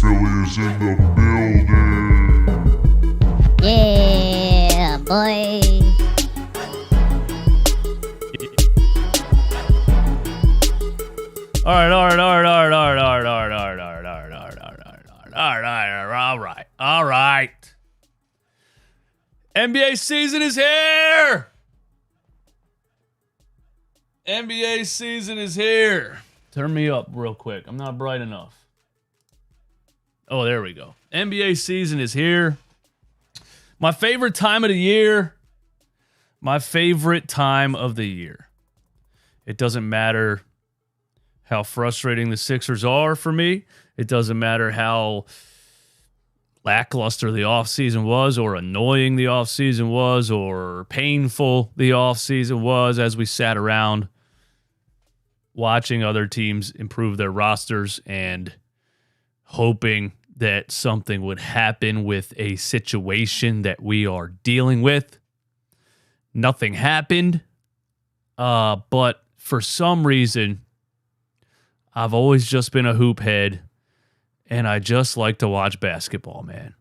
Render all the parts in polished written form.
Philly is in the building. Yeah, boy. All right. NBA season is here. NBA season is here. Turn me up real quick. I'm not bright enough. Oh, there we go. NBA season is here. My favorite time of the year. My favorite time of the year. It doesn't matter how frustrating the Sixers are for me. It doesn't matter how lackluster the offseason was, or annoying the offseason was, or painful the offseason was as we sat around watching other teams improve their rosters and hoping that something would happen with a situation that we are dealing with. Nothing happened, but for some reason, I've always just been a hoop head, and I just like to watch basketball, man.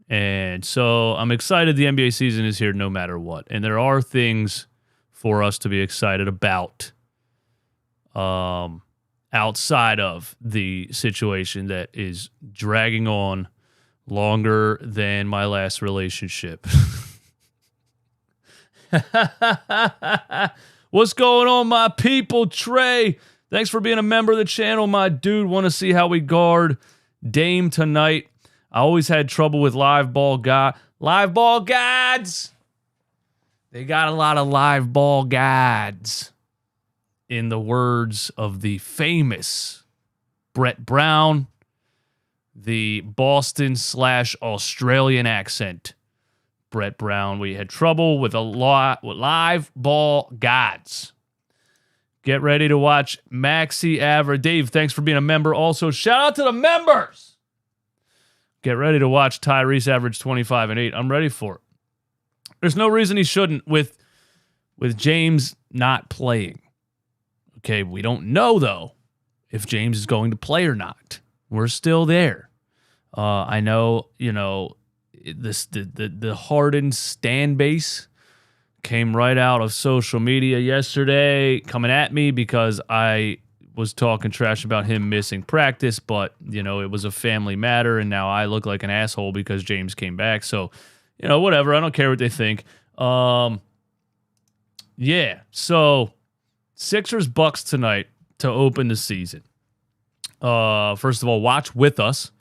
And so I'm excited the NBA season is here no matter what. And there are things for us to be excited about outside of the situation that is dragging on longer than my last relationship. What's going on, my people? Trey, thanks for being a member of the channel, my dude. Want to see how we guard Dame tonight. I always had trouble with live ball guides. They got a lot of live ball guides. In the words of the famous Brett Brown, the Boston/Australian accent. Brett Brown, we had trouble with a lot with live ball guides. Get ready to watch Maxi average. Dave, thanks for being a member. Also, shout out to the members. Get ready to watch Tyrese average 25 and 8. I'm ready for it. There's no reason he shouldn't with James not playing. Okay, we don't know, though, if James is going to play or not. We're still there. I know, the Harden stan base came right out of social media yesterday coming at me because I was talking trash about him missing practice, but, it was a family matter, and now I look like an asshole because James came back. So, whatever. I don't care what they think. Yeah, so Sixers Bucks tonight to open the season. First of all, watch with us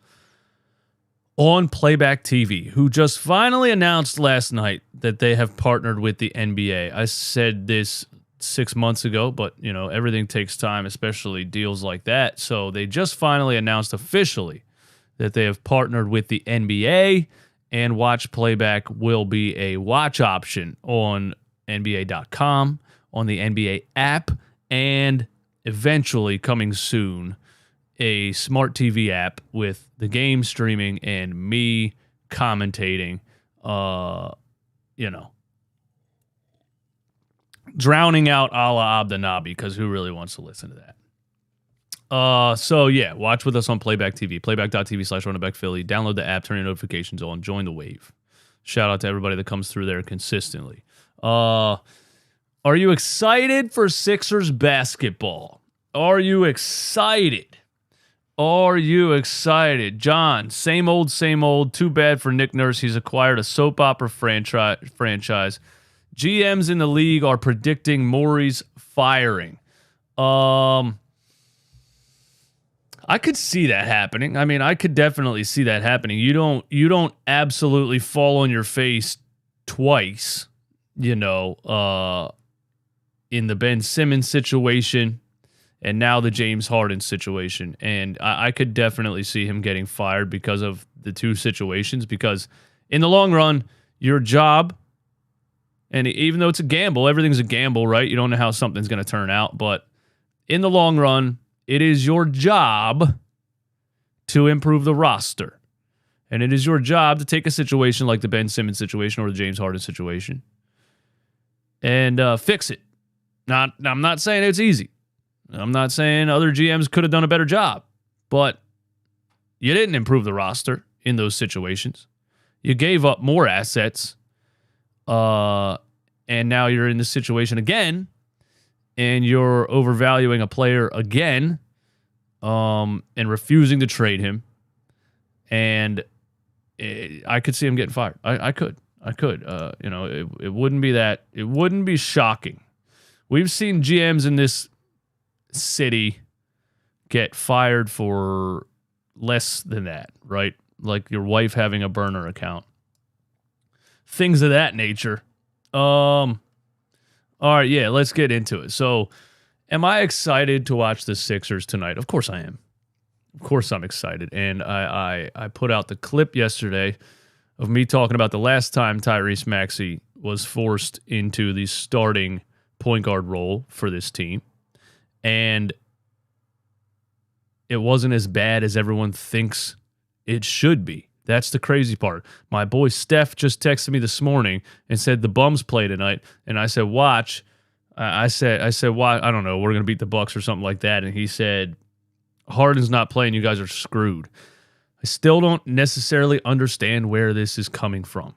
on Playback TV, who just finally announced last night that they have partnered with the NBA. I said this 6 months ago, but, everything takes time, especially deals like that. So they just finally announced officially that they have partnered with the NBA, and Watch Playback will be a watch option on NBA.com, on the NBA app, and eventually coming soon, a smart TV app with the game streaming and me commentating, drowning out a la Abdenabi, because who really wants to listen to that? So yeah, watch with us on Playback TV, playback.tv/RunnerbackPhilly. Download the app, turn your notifications on, join the wave. Shout out to everybody that comes through there consistently. Are you excited for Sixers basketball? Are you excited? Are you excited? John, same old, same old. Too bad for Nick Nurse. He's acquired a soap opera franchise. GMs in the league are predicting Morey's firing. I could see that happening. I mean, I could definitely see that happening. You don't absolutely fall on your face twice, in the Ben Simmons situation and now the James Harden situation. And I could definitely see him getting fired because of the two situations, because in the long run, your job, and even though it's a gamble, everything's a gamble, right? You don't know how something's going to turn out, but in the long run, it is your job to improve the roster. And it is your job to take a situation like the Ben Simmons situation or the James Harden situation and fix it. I'm not saying it's easy. I'm not saying other GMs could have done a better job. But, You didn't improve the roster in those situations. You gave up more assets, and now you're in this situation again, and you're overvaluing a player again, and refusing to trade him. And I could see him getting fired. I could. It wouldn't be that. It wouldn't be shocking. We've seen GMs in this city get fired for less than that, right? Like your wife having a burner account. Things of that nature. All right, yeah, let's get into it. So, am I excited to watch the Sixers tonight? Of course I am. Of course I'm excited. And I put out the clip yesterday of me talking about the last time Tyrese Maxey was forced into the starting point guard role for this team. And it wasn't as bad as everyone thinks it should be. That's the crazy part. My boy Steph just texted me this morning and said the Bums play tonight. And I said, watch. I said, why? I don't know. We're going to beat the Bucks or something like that. And he said, Harden's not playing. You guys are screwed. I still don't necessarily understand where this is coming from,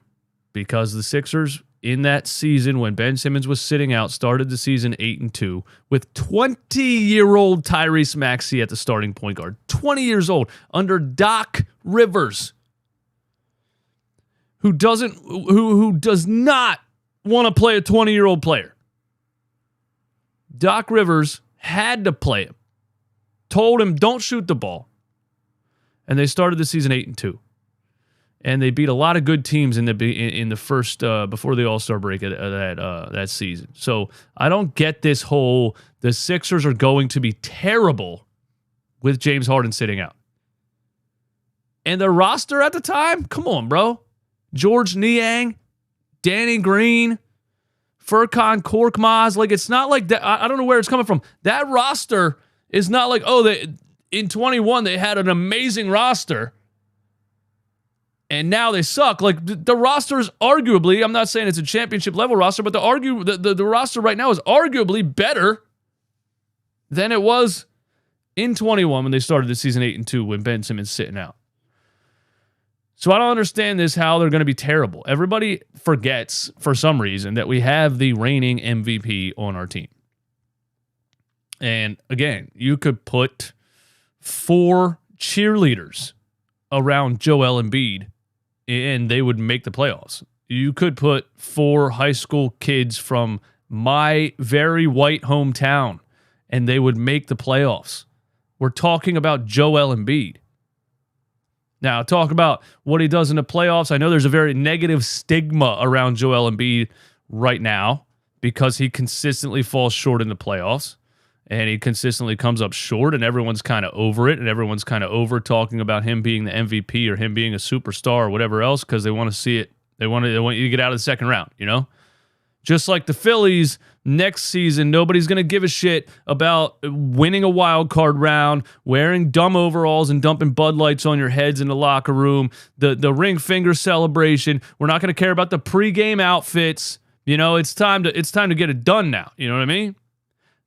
because the Sixers in that season when Ben Simmons was sitting out started the season 8-2 with 20-year-old Tyrese Maxey at the starting point guard. 20 years old under Doc Rivers, who does not want to play a 20-year-old player. Doc Rivers had to play him. Told him, don't shoot the ball. And they started the season 8-2. And they beat a lot of good teams in the first before the All-Star break of that season. So I don't get this whole the Sixers are going to be terrible with James Harden sitting out. And the roster at the time, come on, bro. George Niang, Danny Green, Furkan Korkmaz. Like, it's not like that. I don't know where it's coming from. That roster is not like, in 21 they had an amazing roster and now they suck. Like, the roster is arguably, I'm not saying it's a championship level roster, but the roster right now is arguably better than it was in 21 when they started the season 8-2 when Ben Simmons sitting out. So I don't understand this, how they're going to be terrible. Everybody forgets for some reason that we have the reigning MVP on our team. And again, you could put 4 cheerleaders around Joel Embiid and they would make the playoffs. You could put 4 high school kids from my very white hometown and they would make the playoffs. We're talking about Joel Embiid. Now, talk about what he does in the playoffs. I know there's a very negative stigma around Joel Embiid right now because he consistently falls short in the playoffs. And he consistently comes up short, and everyone's kind of over it, and everyone's kind of over talking about him being the MVP or him being a superstar or whatever else because they want to see it. They want you to get out of the second round, you know? Just like the Phillies, next season, nobody's going to give a shit about winning a wild card round, wearing dumb overalls and dumping Bud Lights on your heads in the locker room, the ring finger celebration. We're not going to care about the pregame outfits. You know, it's time to get it done now. You know what I mean?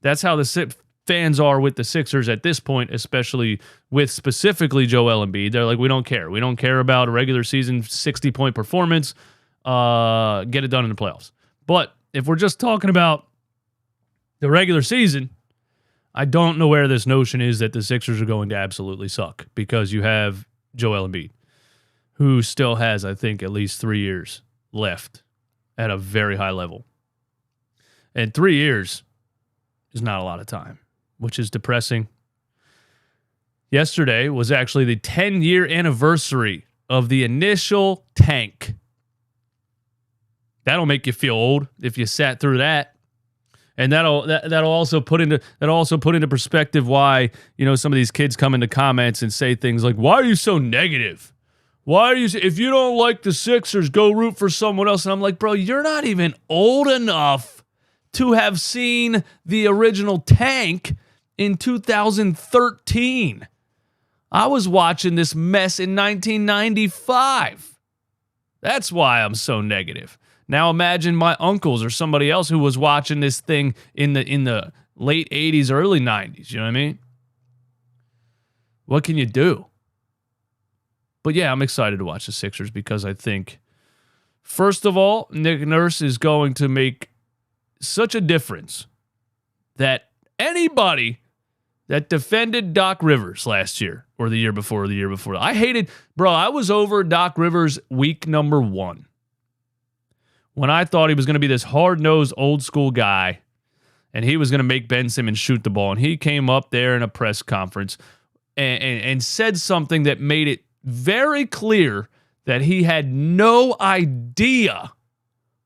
That's how the fans are with the Sixers at this point, especially with specifically Joel Embiid. They're like, we don't care. We don't care about a regular season 60-point performance. Get it done in the playoffs. But if we're just talking about the regular season, I don't know where this notion is that the Sixers are going to absolutely suck because you have Joel Embiid, who still has, I think, at least 3 years left at a very high level. And 3 years is not a lot of time, which is depressing. Yesterday was actually the 10-year anniversary of the initial tank. That'll make you feel old if you sat through that. And that'll also put into perspective why, you know, some of these kids come into comments and say things like, "Why are you so negative? Why are you, if you don't like the Sixers, go root for someone else?" And I'm like, bro, you're not even old enough to have seen the original tank in 2013. I was watching this mess in 1995. That's why I'm so negative. Now imagine my uncles or somebody else who was watching this thing in the late 80s, early 90s. You know what I mean? What can you do? But yeah, I'm excited to watch the Sixers because I think, first of all, Nick Nurse is going to make such a difference that anybody that defended Doc Rivers last year or the year before, I was over Doc Rivers week number 1 when I thought he was going to be this hard-nosed, old-school guy and he was going to make Ben Simmons shoot the ball. And he came up there in a press conference and said something that made it very clear that he had no idea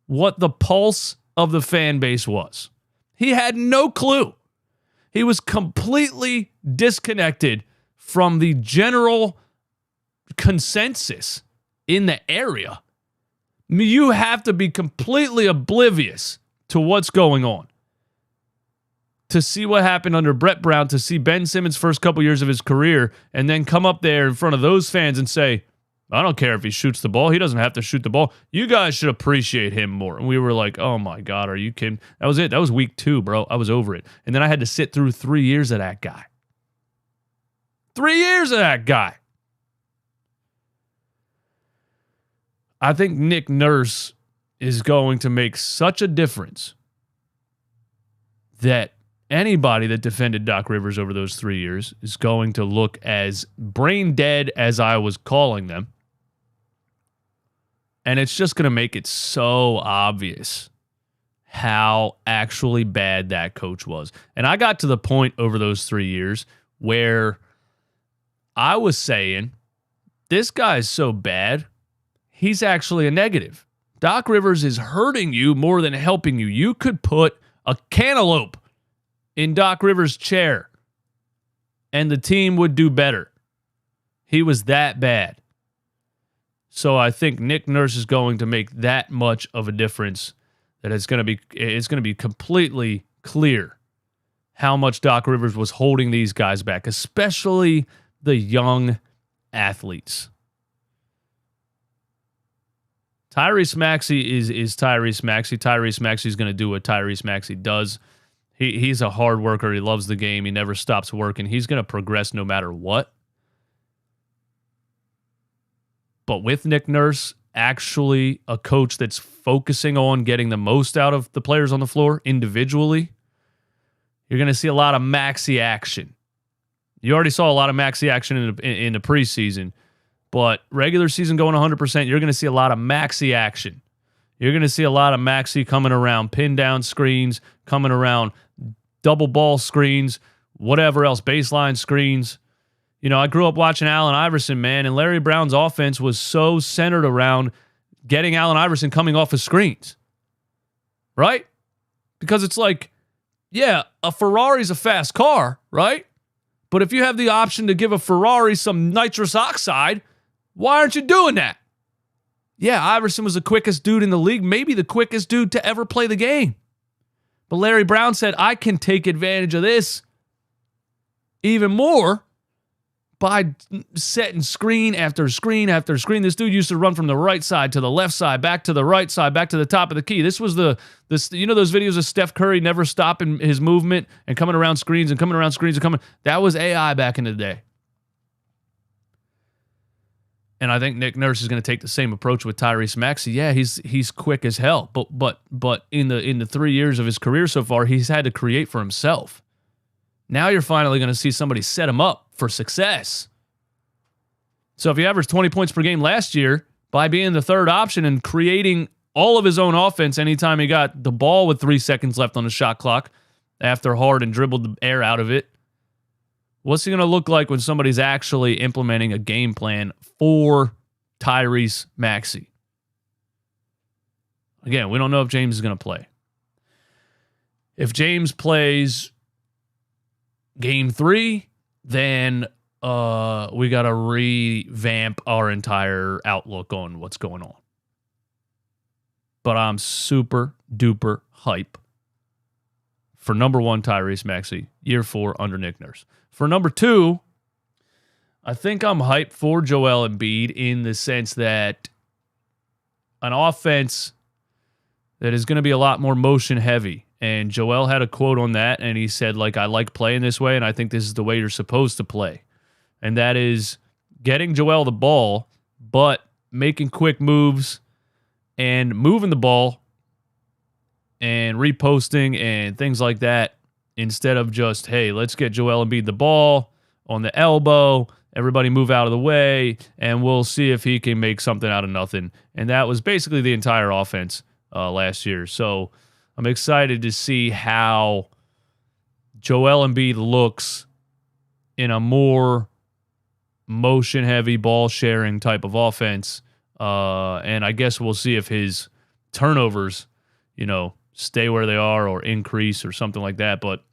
what the pulse of the fan base was. He had no clue. He was completely disconnected from the general consensus in the area. I mean, you have to be completely oblivious to what's going on to see what happened under Brett Brown, to see Ben Simmons' first couple years of his career, and then come up there in front of those fans and say, I don't care if he shoots the ball. He doesn't have to shoot the ball. You guys should appreciate him more. And we were like, oh my God, are you kidding? That was it. That was week 2, bro. I was over it. And then I had to sit through 3 years of that guy. 3 years of that guy. I think Nick Nurse is going to make such a difference that anybody that defended Doc Rivers over those 3 years is going to look as brain dead as I was calling them. And it's just going to make it so obvious how actually bad that coach was. And I got to the point over those 3 years where I was saying, this guy is so bad, he's actually a negative. Doc Rivers is hurting you more than helping you. You could put a cantaloupe in Doc Rivers' chair and the team would do better. He was that bad. So I think Nick Nurse is going to make that much of a difference that it's going to be completely clear how much Doc Rivers was holding these guys back, especially the young athletes. Tyrese Maxey is Tyrese Maxey. Tyrese Maxey is going to do what Tyrese Maxey does. He's a hard worker. He loves the game. He never stops working. He's going to progress no matter what. But with Nick Nurse, actually a coach that's focusing on getting the most out of the players on the floor individually, you're going to see a lot of Maxi action. You already saw a lot of Maxi action in the preseason, but regular season going 100%, you're going to see a lot of Maxi action. You're going to see a lot of Maxi coming around pin down screens, coming around double ball screens, whatever else, baseline screens. You know, I grew up watching Allen Iverson, man, and Larry Brown's offense was so centered around getting Allen Iverson coming off his screens, right? Because it's like, yeah, a Ferrari's a fast car, right? But if you have the option to give a Ferrari some nitrous oxide, why aren't you doing that? Yeah, Iverson was the quickest dude in the league, maybe the quickest dude to ever play the game. But Larry Brown said, I can take advantage of this even more by setting screen after screen after screen. This dude used to run from the right side to the left side, back to the right side, back to the top of the key. This was you know those videos of Steph Curry never stopping his movement and coming around screens and coming around screens and coming. That was AI back in the day. And I think Nick Nurse is going to take the same approach with Tyrese Maxey. Yeah, he's quick as hell, but in the 3 years of his career so far, he's had to create for himself. Now you're finally going to see somebody set him up for success. So if he averaged 20 points per game last year by being the third option and creating all of his own offense anytime he got the ball with 3 seconds left on the shot clock after Harden dribbled the air out of it, what's he going to look like when somebody's actually implementing a game plan for Tyrese Maxey? Again, we don't know if James is going to play. If James plays Game 3, then we got to revamp our entire outlook on what's going on. But I'm super duper hype for number 1, Tyrese Maxey, year 4 under Nick Nurse. For number 2, I think I'm hyped for Joel Embiid in the sense that an offense that is going to be a lot more motion heavy. And Joel had a quote on that, and he said, like, I like playing this way, and I think this is the way you're supposed to play. And that is getting Joel the ball but making quick moves and moving the ball and reposting and things like that instead of just, hey, let's get Joel Embiid the ball on the elbow, everybody move out of the way, and we'll see if he can make something out of nothing. And that was basically the entire offense last year. So I'm excited to see how Joel Embiid looks in a more motion-heavy, ball-sharing type of offense. And I guess we'll see if his turnovers, stay where they are or increase or something like that. But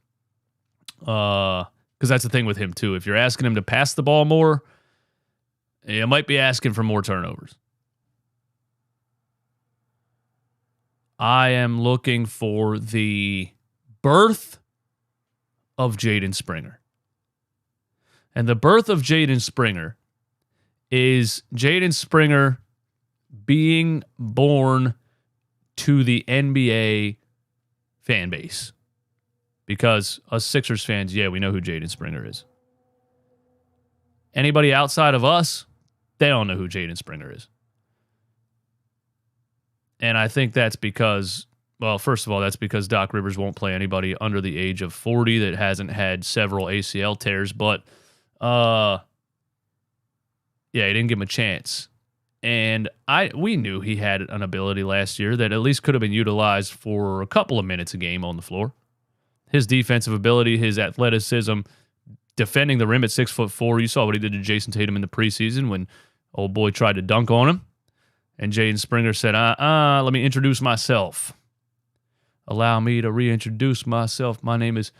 because that's the thing with him, too. If you're asking him to pass the ball more, you might be asking for more turnovers. I am looking for the birth of Jaden Springer. And the birth of Jaden Springer is Jaden Springer being born to the NBA fan base. Because us Sixers fans, we know who Jaden Springer is. Anybody outside of us, they don't know who Jaden Springer is. And I think that's because, well, first of all, that's because Doc Rivers won't play anybody under the age of 40 that hasn't had several ACL tears. But, he didn't give him a chance. And we knew he had an ability last year that at least could have been utilized for a couple of minutes a game on the floor. His defensive ability, his athleticism, defending the rim at 6'4". You saw what he did to Jason Tatum in the preseason when old boy tried to dunk on him. And Jaden Springer said, let me introduce myself. Allow me to reintroduce myself. My name is...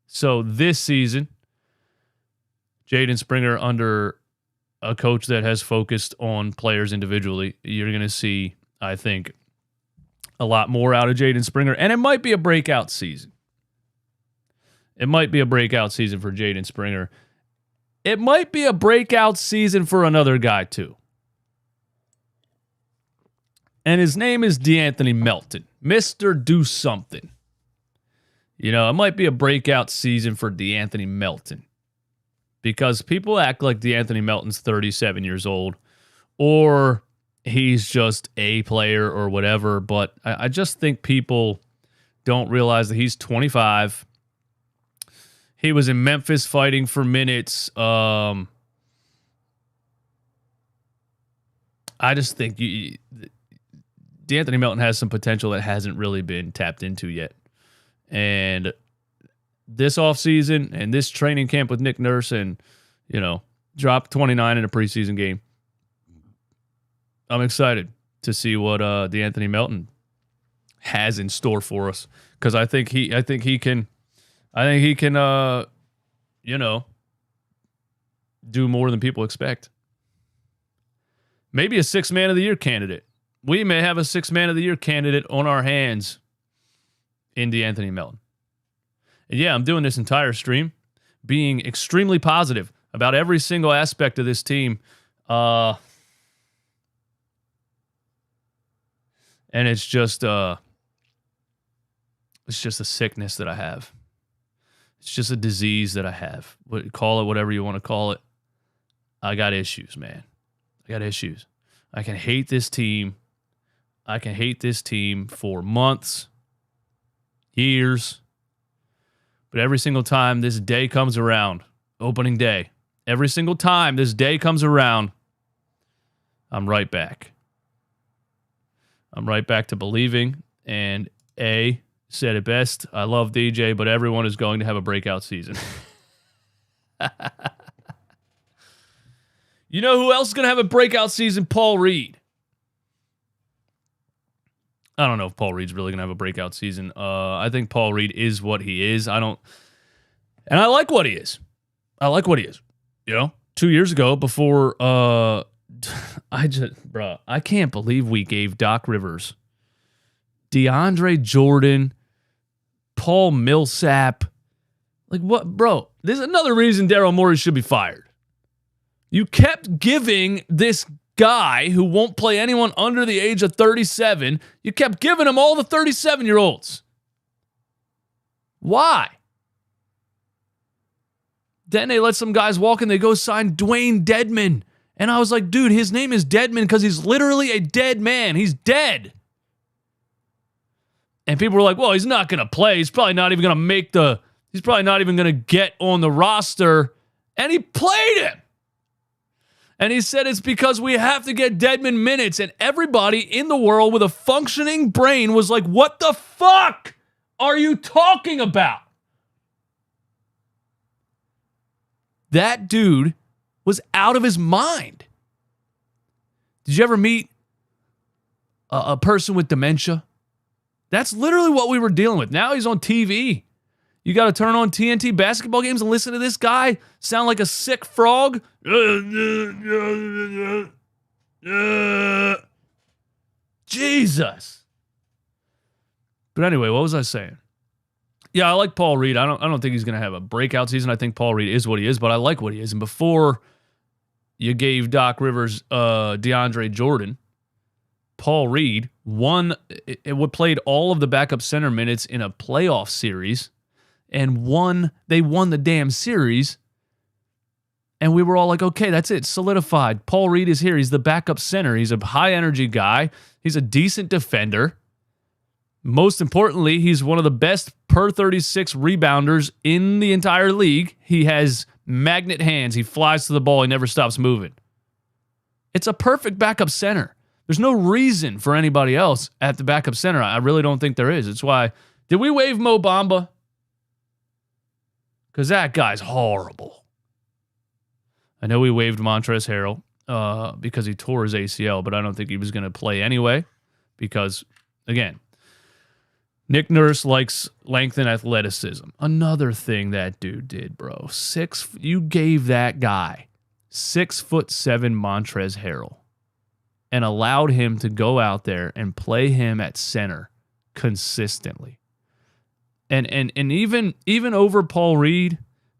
So this season, Jaden Springer under a coach that has focused on players individually, you're going to see, I think, a lot more out of Jaden Springer. And it might be a breakout season. It might be a breakout season for Jaden Springer. It might be a breakout season for another guy, too. And his name is DeAnthony Melton. Mr. Do Something. It might be a breakout season for DeAnthony Melton. Because people act like DeAnthony Melton's 37 years old. Or he's just a player or whatever. But I just think people don't realize that he's 25. He was in Memphis fighting for minutes. I just think DeAnthony Melton has some potential that hasn't really been tapped into yet. And this offseason and this training camp with Nick Nurse and, dropped 29 in a preseason game. I'm excited to see what DeAnthony Melton has in store for us. Because I think he can do more than people expect. Maybe a 6th Man of the Year candidate. We may have a 6th Man of the Year candidate on our hands in DeAnthony Melton. And I'm doing this entire stream being extremely positive about every single aspect of this team. And it's just a sickness that I have. It's just a disease that I have. Call it whatever you want to call it. I got issues, man. I got issues. I can hate this team. I can hate this team for months, years. But every single time this day comes around, opening day, every single time this day comes around, I'm right back. I'm right back to believing. And A said it best. I love DJ, but everyone is going to have a breakout season. You know who else is going to have a breakout season? Paul Reed. I don't know if Paul Reed's really going to have a breakout season. I think Paul Reed is what he is. And I like what he is. I like what he is. 2 years ago before, I can't believe we gave Doc Rivers, DeAndre Jordan, Paul Millsap. Like what, bro? There's another reason Daryl Morey should be fired. You kept giving this guy who won't play anyone under the age of 37, you kept giving him all the 37-year-olds. Why? Then they let some guys walk and they go sign Dwayne Dedman And I was like, dude, his name is Deadman because he's literally a dead man. He's dead. And people were like, well, he's not going to play. He's probably not even going to he's probably not even going to get on the roster. And he played him. And he said it's because we have to get Deadman minutes. And everybody in the world with a functioning brain was like, what the fuck are you talking about? That dude was out of his mind. Did you ever meet a person with dementia? That's literally what we were dealing with. Now he's on TV. You got to turn on TNT basketball games and listen to this guy sound like a sick frog. Jesus. But anyway, what was I saying? Yeah, I like Paul Reed. I don't think he's going to have a breakout season. I think Paul Reed is what he is, but I like what he is. And before you gave Doc Rivers DeAndre Jordan, Paul Reed played all of the backup center minutes in a playoff series and they won the damn series. And we were all like, okay, that's it, solidified. Paul Reed is here. He's the backup center. He's a high energy guy. He's a decent defender. Most importantly, he's one of the best per 36 rebounders in the entire league. He has magnet hands. He flies to the ball. He never stops moving. It's a perfect backup center. There's no reason for anybody else at the backup center. I really don't think there is. It's why, did we waive Mo Bamba? Because that guy's horrible. I know we waived Montrezl Harrell because he tore his ACL, but I don't think he was going to play anyway because, again, Nick Nurse likes length and athleticism. Another thing that dude did, bro. You gave that guy 6'7" Montrezl Harrell and allowed him to go out there and play him at center consistently. And even over Paul Reed,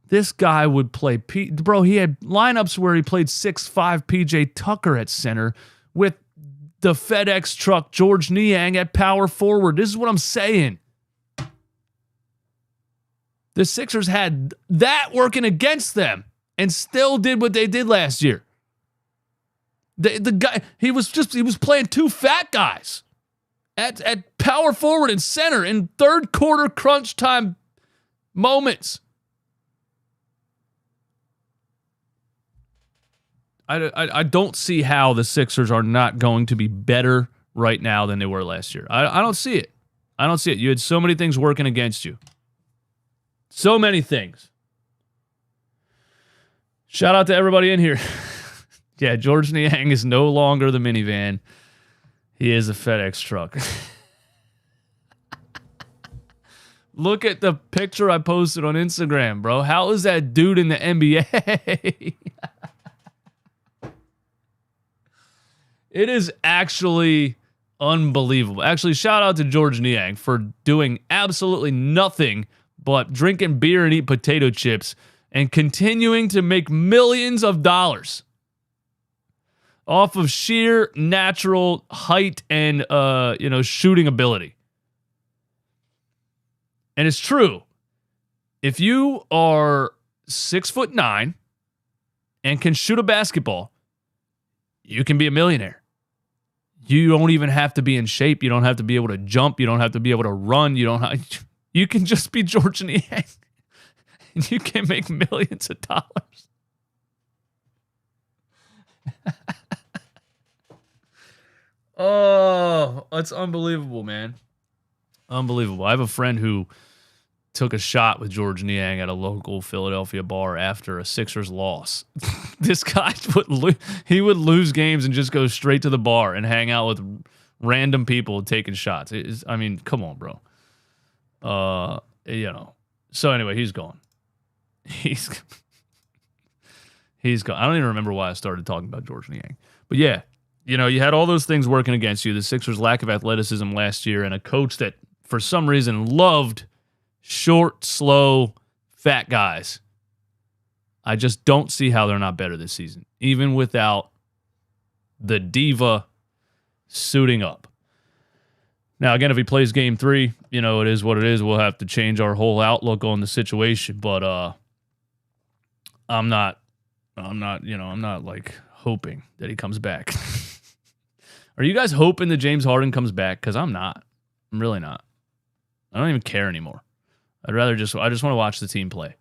this guy would play bro, he had lineups where he played 6'5" PJ Tucker at center with the FedEx truck George Niang at power forward. This is what I'm saying. The Sixers had that working against them and still did what they did last year. The guy, he was playing two fat guys at power forward and center in third quarter crunch time moments. I don't see how the Sixers are not going to be better right now than they were last year. I don't see it. I don't see it. You had so many things working against you. So many things. Shout out to everybody in here. Yeah, George Niang is no longer the minivan. He is a FedEx truck. Look at the picture I posted on Instagram, bro. How is that dude in the NBA? It is actually unbelievable. Actually, shout out to George Niang for doing absolutely nothing but drinking beer and eat potato chips and continuing to make millions of dollars off of sheer natural height and shooting ability. And it's true. If you are 6'9" and can shoot a basketball, you can be a millionaire. You don't even have to be in shape. You don't have to be able to jump. You don't have to be able to run. You can just be George Niang. And you can make millions of dollars. Oh, it's unbelievable, man. Unbelievable. I have a friend who took a shot with George Niang at a local Philadelphia bar after a Sixers loss. This guy would lose games and just go straight to the bar and hang out with random people taking shots. Come on, bro. So anyway, he's gone. He's gone. I don't even remember why I started talking about George Niang. But yeah, you had all those things working against you. The Sixers' lack of athleticism last year and a coach that for some reason loved short, slow, fat guys. I just don't see how they're not better this season, even without the diva suiting up. Now, again, if he plays game 3, it is what it is. We'll have to change our whole outlook on the situation, but I'm not like hoping that he comes back. Are you guys hoping that James Harden comes back? Because I'm not. I'm really not. I don't even care anymore. I just want to watch the team play.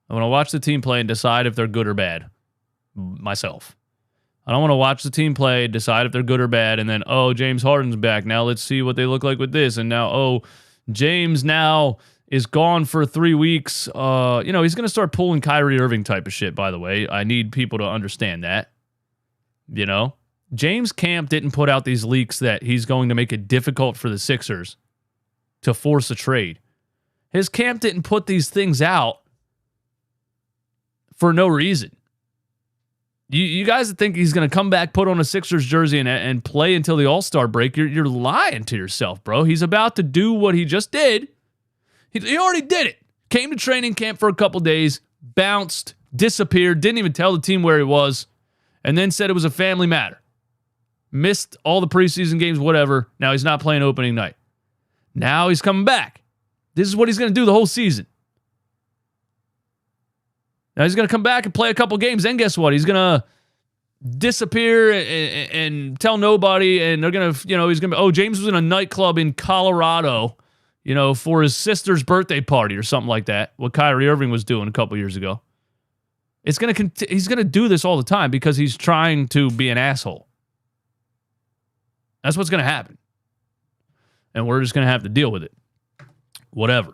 I want to watch the team play and decide if they're good or bad myself. I don't want to watch the team play, decide if they're good or bad, and then, oh, James Harden's back. Now let's see what they look like with this. And now, oh, James now is gone for 3 weeks. He's going to start pulling Kyrie Irving type of shit, by the way. I need people to understand that. James Camp didn't put out these leaks that he's going to make it difficult for the Sixers to force a trade. His camp didn't put these things out for no reason. You guys think he's going to come back, put on a Sixers jersey, and play until the All-Star break? You're lying to yourself, bro. He's about to do what he just did. He already did it. Came to training camp for a couple days, bounced, disappeared, didn't even tell the team where he was, and then said it was a family matter. Missed all the preseason games, whatever. Now he's not playing opening night. Now he's coming back. This is what he's going to do the whole season. Now he's going to come back and play a couple games. Then guess what? He's going to disappear and tell nobody. And they're going to, he's going to be, oh, James was in a nightclub in Colorado, for his sister's birthday party or something like that. What Kyrie Irving was doing a couple years ago. He's going to do this all the time because he's trying to be an asshole. That's what's going to happen. And we're just going to have to deal with it. Whatever.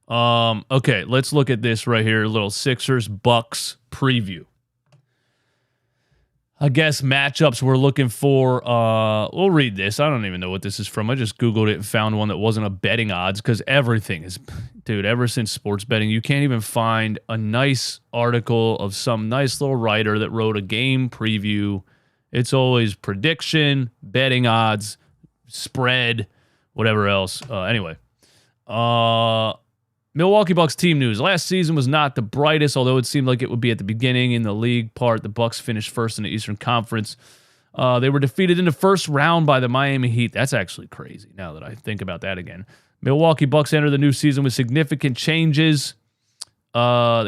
Okay, let's look at this right here. A little Sixers Bucks preview. I guess matchups we're looking for. We'll read this. I don't even know what this is from. I just Googled it and found one that wasn't a betting odds because everything is, dude, ever since sports betting, you can't even find a nice article of some nice little writer that wrote a game preview. It's always prediction, betting odds, spread, whatever else. Anyway. Milwaukee Bucks team news. Last season was not the brightest, although it seemed like it would be at the beginning in the league part. The Bucks finished first in the Eastern Conference. They were defeated in the first round by the Miami Heat. That's actually crazy now that I think about that again. Milwaukee Bucks enter the new season with significant changes. They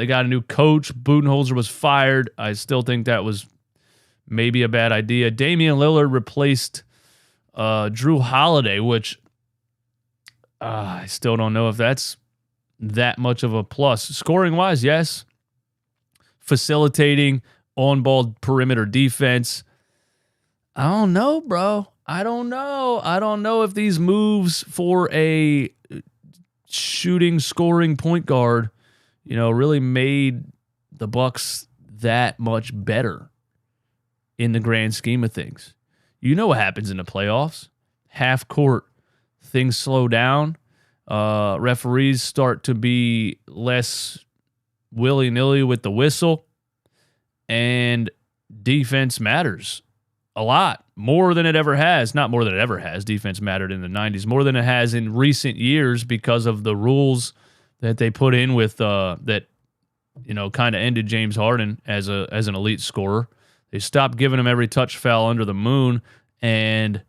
got a new coach. Budenholzer was fired. I still think that was maybe a bad idea. Damian Lillard replaced Drew Holiday, which I still don't know if that's that much of a plus. Scoring-wise, yes. Facilitating, on-ball perimeter defense. I don't know, bro. I don't know. I don't know if these moves for a shooting, scoring point guard, really made the Bucks that much better in the grand scheme of things. You know what happens in the playoffs. Half court, things slow down. Referees start to be less willy-nilly with the whistle, and defense matters a lot, more than it ever has. Not more than it ever has. Defense mattered in the 90s, more than it has in recent years because of the rules that they put in with that kind of ended James Harden as an elite scorer. They stopped giving him every touch foul under the moon, and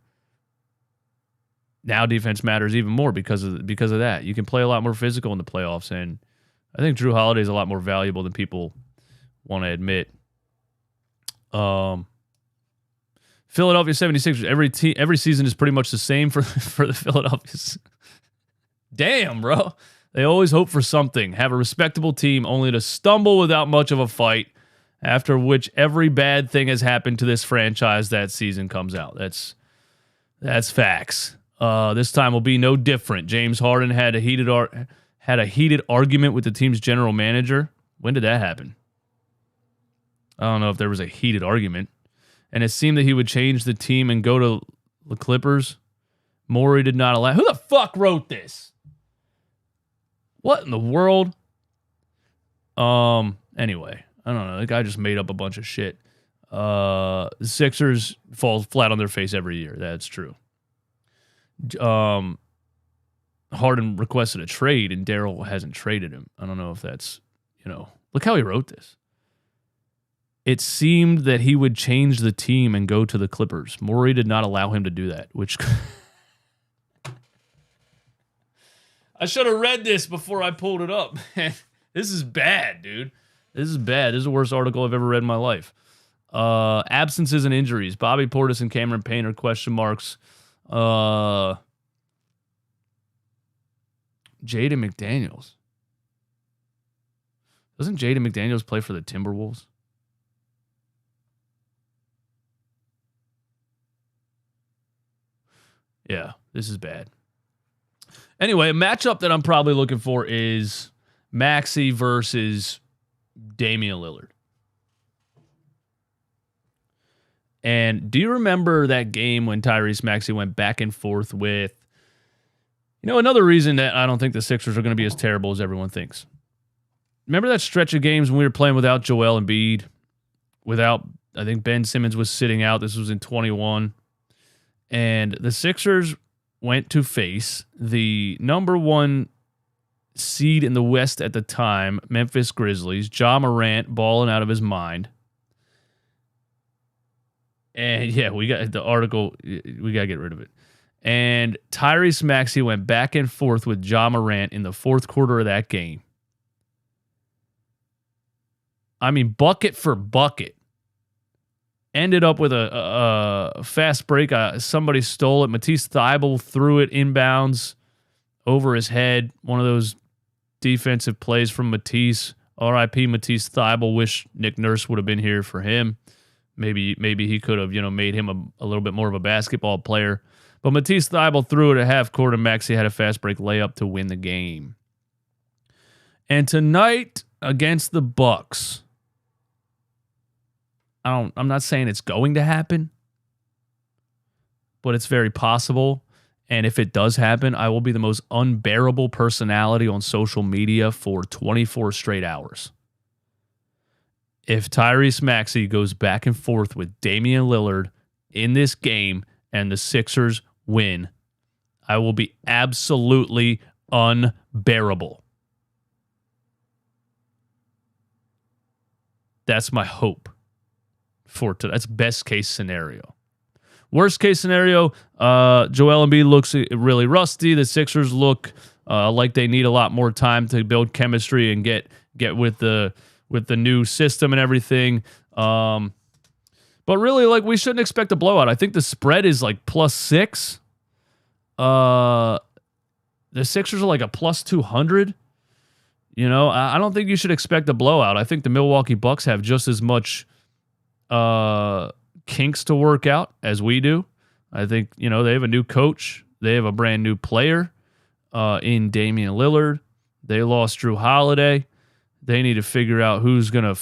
now defense matters even more because of that. You can play a lot more physical in the playoffs, and I think Drew Holiday is a lot more valuable than people want to admit. Philadelphia 76ers, every season is pretty much the same for the Philadelphia. Damn, bro. They always hope for something, have a respectable team, only to stumble without much of a fight, after which every bad thing has happened to this franchise that season comes out. That's facts. This time will be no different. James Harden had a heated argument with the team's general manager. When did that happen? I don't know if there was a heated argument. And it seemed that he would change the team and go to the Clippers. Morey did not allow. Who the fuck wrote this? What in the world? Anyway, I don't know. The guy just made up a bunch of shit. The Sixers fall flat on their face every year. That's true. Harden requested a trade, and Daryl hasn't traded him. I don't know if that's, look how he wrote this. It seemed that he would change the team and go to the Clippers. Morey did not allow him to do that, which I should have read this before I pulled it up. This is bad, dude. This is bad. This is the worst article I've ever read in my life. Absences and injuries. Bobby Portis and Cameron Payne are question marks. Jaden McDaniels. Doesn't Jaden McDaniels play for the Timberwolves? Yeah, this is bad. Anyway, a matchup that I'm probably looking for is Maxi versus Damian Lillard. And do you remember that game when Tyrese Maxey went back and forth with, another reason that I don't think the Sixers are going to be as terrible as everyone thinks. Remember that stretch of games when we were playing without Joel Embiid? I think Ben Simmons was sitting out. This was in 21. And the Sixers went to face the number 1 seed in the West at the time, Memphis Grizzlies. Ja Morant balling out of his mind. And yeah, we got the article. We got to get rid of it. And Tyrese Maxey went back and forth with Ja Morant in the fourth quarter of that game. I mean, bucket for bucket. Ended up with a fast break. Somebody stole it. Matisse Thybulle threw it inbounds over his head. One of those defensive plays from Matisse. R.I.P. Matisse Thybulle. Wish Nick Nurse would have been here for him. Maybe he could have, made him a little bit more of a basketball player. But Matisse Thybulle threw it at half court, and Maxey had a fast break layup to win the game. And tonight against the Bucks, I'm not saying it's going to happen, but it's very possible. And if it does happen, I will be the most unbearable personality on social media for 24 straight hours. If Tyrese Maxey goes back and forth with Damian Lillard in this game and the Sixers win, I will be absolutely unbearable. That's my hope for today. That's best case scenario. Worst case scenario, Joel Embiid looks really rusty. The Sixers look like they need a lot more time to build chemistry and get with the new system and everything. But really, we shouldn't expect a blowout. I think the spread is +6. The Sixers are a +200. I don't think you should expect a blowout. I think the Milwaukee Bucks have just as much kinks to work out as we do. I think, they have a new coach. They have a brand new player in Damian Lillard. They lost Drew Holiday. They need to figure out who's going to,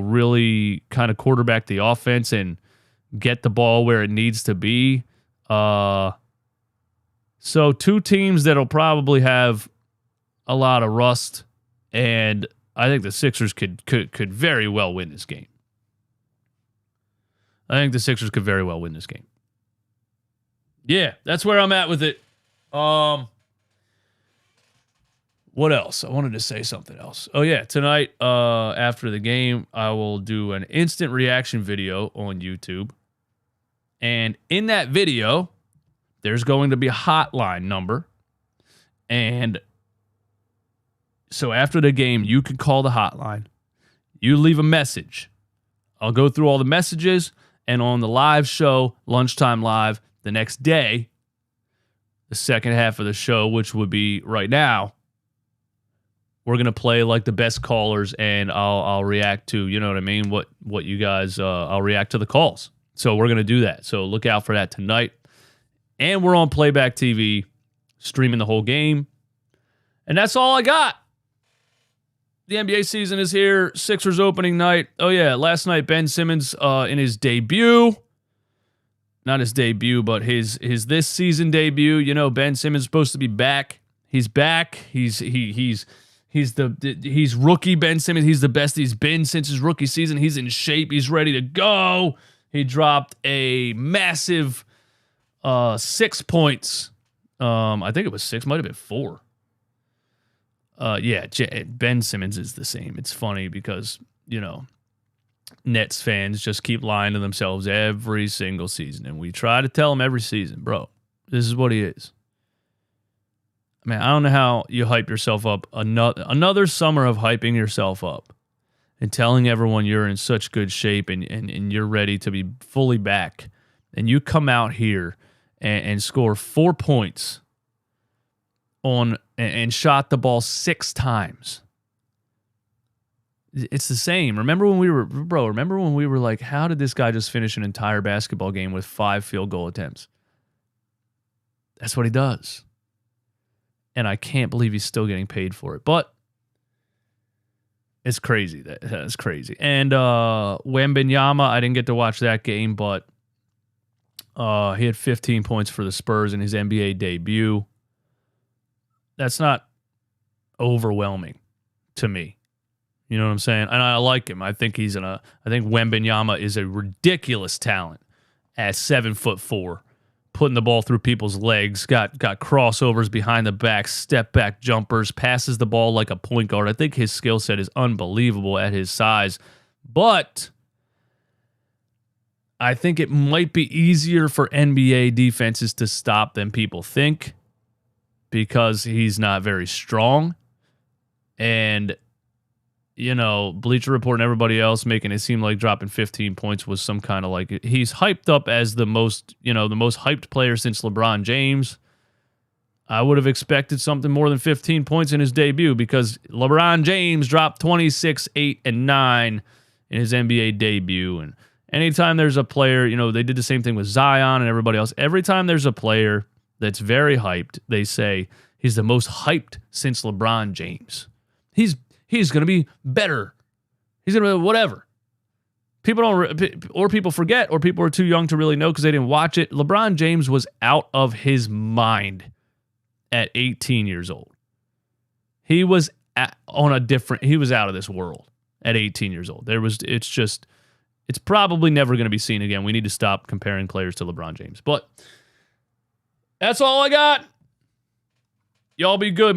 really kind of quarterback the offense and get the ball where it needs to be. So two teams that'll probably have a lot of rust, and I think the Sixers could very well win this game. I think the Sixers could very well win this game. Yeah, that's where I'm at with it. What else? I wanted to say something else. Oh, yeah. Tonight, after the game, I will do an instant reaction video on YouTube. And in that video, there's going to be a hotline number. And so after the game, you can call the hotline. You leave a message. I'll go through all the messages. And on the live show, Lunchtime Live, the next day, the second half of the show, which would be right now, we're going to play the best callers, and I'll react to, you know what I mean, what you guys, I'll react to the calls. So we're going to do that. So look out for that tonight. And we're on Playback TV, streaming the whole game. And that's all I got. The NBA season is here. Sixers opening night. Oh, yeah. Last night, Ben Simmons in his debut. Not his debut, but his this season debut. Ben Simmons is supposed to be back. He's back. He's rookie Ben Simmons. He's the best he's been since his rookie season. He's in shape. He's ready to go. He dropped a massive 6 points. I think it was 6. Might have been 4. Ben Simmons is the same. It's funny because, Nets fans just keep lying to themselves every single season. And we try to tell them every season, bro, this is what he is. Man, I don't know how you hype yourself up. Another summer of hyping yourself up. and telling everyone you're in such good shape and you're ready to be fully back, and you come out here and score 4 points and shot the ball 6 times. It's the same. Remember when we were like, how did this guy just finish an entire basketball game with 5 field goal attempts? That's what he does. And I can't believe he's still getting paid for it. But it's crazy. That's crazy. And Wembanyama, I didn't get to watch that game, but he had 15 points for the Spurs in his NBA debut. That's not overwhelming to me. You know what I'm saying? And I like him. I think I think Wembanyama is a ridiculous talent at 7'4", putting the ball through people's legs, got crossovers behind the back, step back jumpers, passes the ball like a point guard. I think his skill set is unbelievable at his size. But I think it might be easier for NBA defenses to stop than people think because he's not very strong. And Bleacher Report and everybody else making it seem like dropping 15 points was some kind of like, he's hyped up as the most hyped player since LeBron James. I would have expected something more than 15 points in his debut because LeBron James dropped 26, 8, and 9 in his NBA debut. And anytime there's a player, they did the same thing with Zion and everybody else. Every time there's a player that's very hyped, they say he's the most hyped since LeBron James. He's going to be better. He's going to be whatever. People forget, or people are too young to really know because they didn't watch it. LeBron James was out of his mind at 18 years old. He was he was out of this world at 18 years old. It's probably never going to be seen again. We need to stop comparing players to LeBron James. But that's all I got. Y'all be good.